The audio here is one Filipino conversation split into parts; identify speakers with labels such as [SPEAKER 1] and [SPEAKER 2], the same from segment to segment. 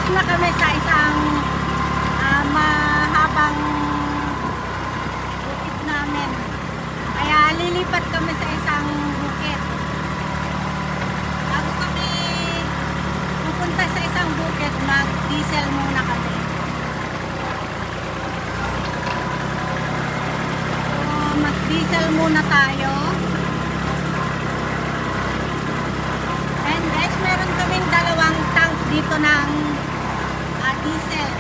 [SPEAKER 1] na kami sa isang mahabang bukid namin. Kaya lilipat kami sa isang bukid. Bago kami pupunta sa isang bukid, mag-diesel muna kami. So, mag-diesel muna tayo. And guys, meron kaming dalawang tank dito ng diesel.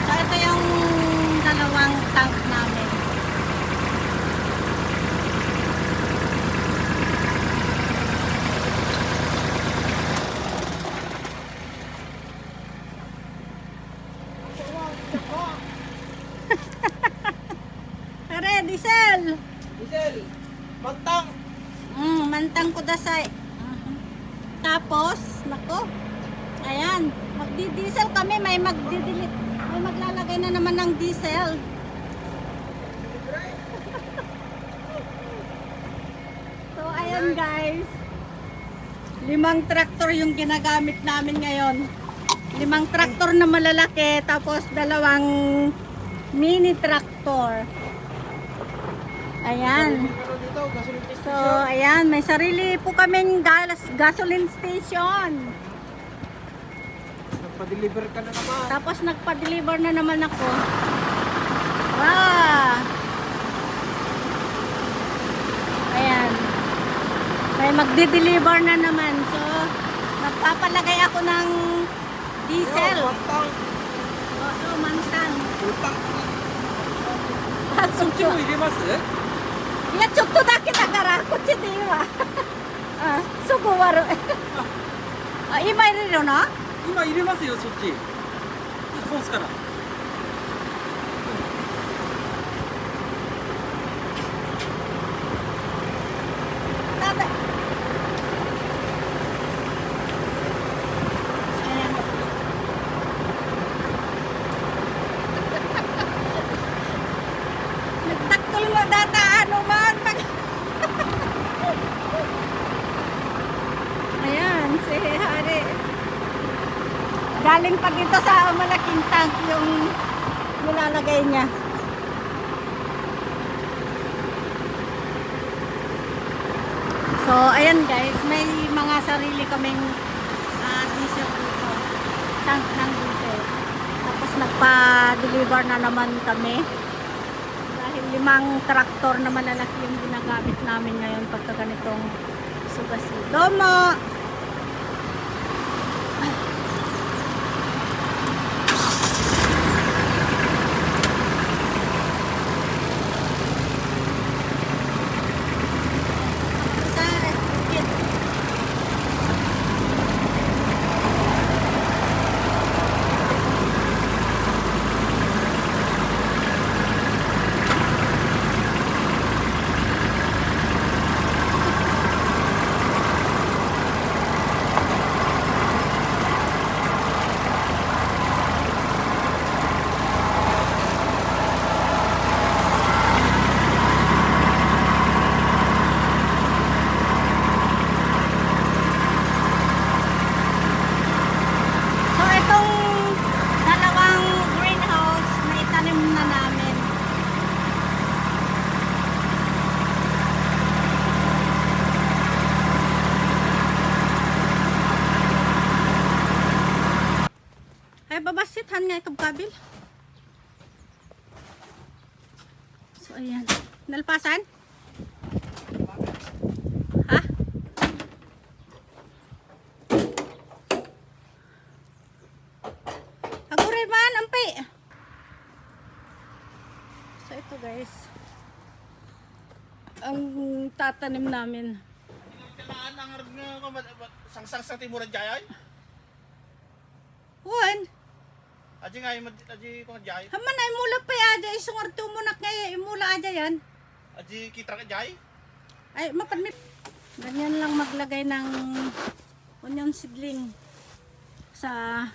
[SPEAKER 1] So ito yung dalawang tank namin. Tara, diesel!
[SPEAKER 2] Diesel, magtang.
[SPEAKER 1] Mantang ko dasay. Tapos, nako. Ayan, magdi-diesel kami, may maglalagay na naman ng diesel. So, ayan guys. 5 traktor yung ginagamit namin ngayon. 5 traktor na malalaki, tapos 2 mini traktor. Ayan. So, ayan, may sarili po kaming gasoline station.
[SPEAKER 2] Nagpa-deliver ka na naman.
[SPEAKER 1] Tapos nagpa-deliver na naman ako. Wow! Ayan. May magdi-deliver na naman. So, nagpapalagay ako ng diesel.
[SPEAKER 2] Magtang.
[SPEAKER 1] Oo, mantang.
[SPEAKER 2] Utang.
[SPEAKER 1] そっちも
[SPEAKER 2] 入れます？
[SPEAKER 1] いや、ちょっとだけだから、こっちでいいわ。すぐ終わる。今入れるの？
[SPEAKER 2] 今入れますよ、そっち。ホースから。
[SPEAKER 1] 食べ。Nagtakol mo data, ano man. Ayan, si Hari. Galing pa dito sa malaking tank yung nilalagay niya. So, ayan guys, may mga sarili kaming diesel dito. Tank ng diesel. Tapos nagpa-deliver na naman kami. Dahil 5 traktor na malalaki yung ginagamit namin ngayon pagka ganitong sugasi. Domo! So itong dalawang greenhouse na itanim na namin. Ay babasithan nga ikabkabil. So ayan. Nalpasan? Ha? Agurin man, ampi. So ito guys, ang tatanim namin.
[SPEAKER 2] Kailangan ang harap nga sangsang sa timuran jayay.
[SPEAKER 1] Juan,
[SPEAKER 2] Aji nga aji ko jay.
[SPEAKER 1] haman ay mula pa aja isong arto mo na kaya imula aja yan.
[SPEAKER 2] Aji kitra ka jay.
[SPEAKER 1] Ay mapanmit. Ganyan lang maglagay ng onion seedling sa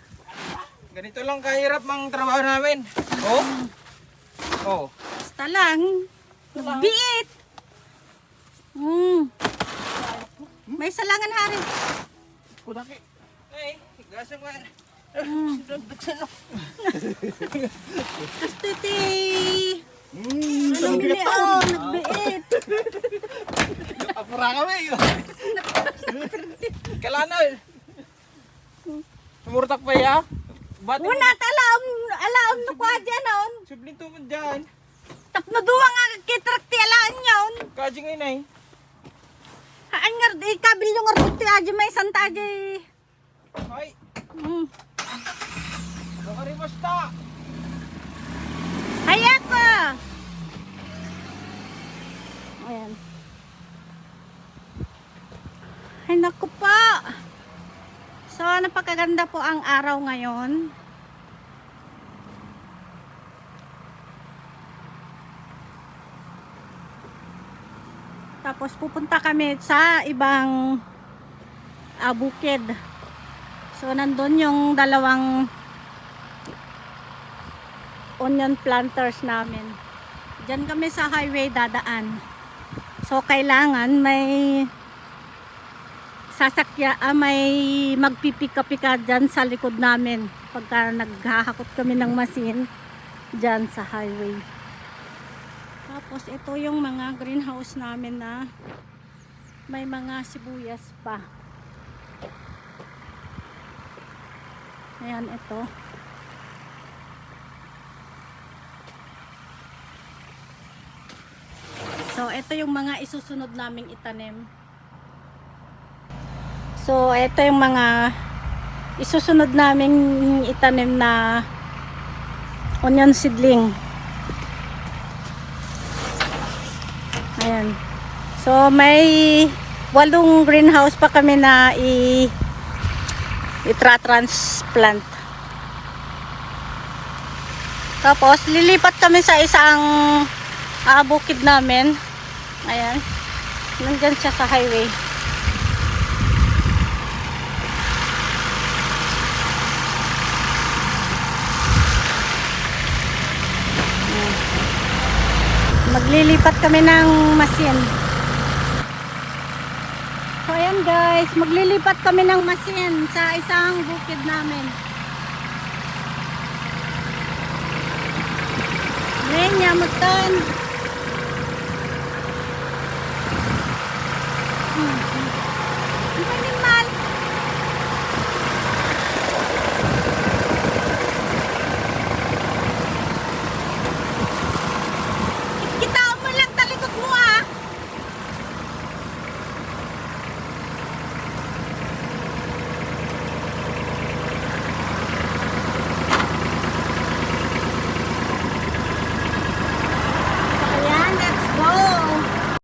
[SPEAKER 2] Ganito lang kahirap mang trabaho namin. Oh. Oh.
[SPEAKER 1] basta lang. Nagbiit. May salangan hari.
[SPEAKER 2] Kudaki. Ay, gasa mo.
[SPEAKER 1] Astuti. Anong bili? Oh, nagbiit.
[SPEAKER 2] Apura kami. Kalanoy. Sumurtak pa ya. Bati mo.
[SPEAKER 1] Una alaam no kwa dyan on.
[SPEAKER 2] Subling to mo dyan.
[SPEAKER 1] Tapno duwa nga kitrakti alaan yun.
[SPEAKER 2] Kaji ngayon ay.
[SPEAKER 1] Haan nga di kabil yung arbuti aja may santa aja.
[SPEAKER 2] Ay,
[SPEAKER 1] Hmm.
[SPEAKER 2] nakarimasta.
[SPEAKER 1] Hayak ko. Ayan. Ay naku po. So napakaganda po ang araw ngayon. Tapos pupunta kami sa ibang bukid. So nandun yung dalawang onion planters namin. Diyan kami sa highway dadaan. So kailangan may may magpipika-pika dyan sa likod namin pagka naghahakot kami ng masin dyan sa highway. Tapos ito yung mga greenhouse namin na may mga sibuyas pa. Ayan ito. So ito yung mga isusunod naming itanim. So ito yung mga isusunod naming itanim na onion seedling. Ayan. So may 8 greenhouse pa kami na i-transplant. Tapos lilipat kami sa isang bukid namin. Ayan. Nandyan siya sa highway. Maglilipat kami ng masin. So ayan guys, maglilipat kami ng masin sa isang bukid namin. Ngayon niya magtan.